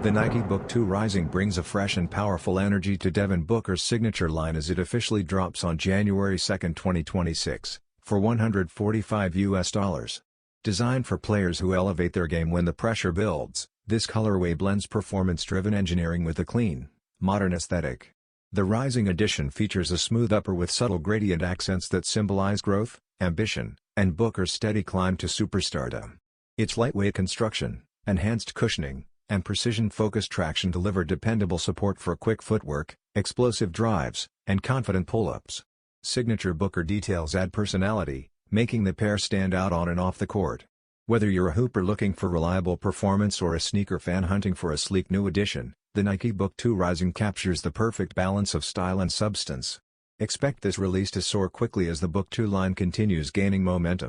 The Nike Book 2 Rising brings a fresh and powerful energy to Devin Booker's signature line as it officially drops on January 2, 2026, for $145. Designed for players who elevate their game when the pressure builds, this colorway blends performance-driven engineering with a clean, modern aesthetic. The Rising edition features a smooth upper with subtle gradient accents that symbolize growth, ambition, and Booker's steady climb to superstardom. Its lightweight construction, enhanced cushioning, and precision-focused traction deliver dependable support for quick footwork, explosive drives, and confident pull-ups. Signature Booker details add personality, making the pair stand out on and off the court. Whether you're a hooper looking for reliable performance or a sneaker fan hunting for a sleek new addition, the Nike Book 2 Rising captures the perfect balance of style and substance. Expect this release to soar quickly as the Book 2 line continues gaining momentum.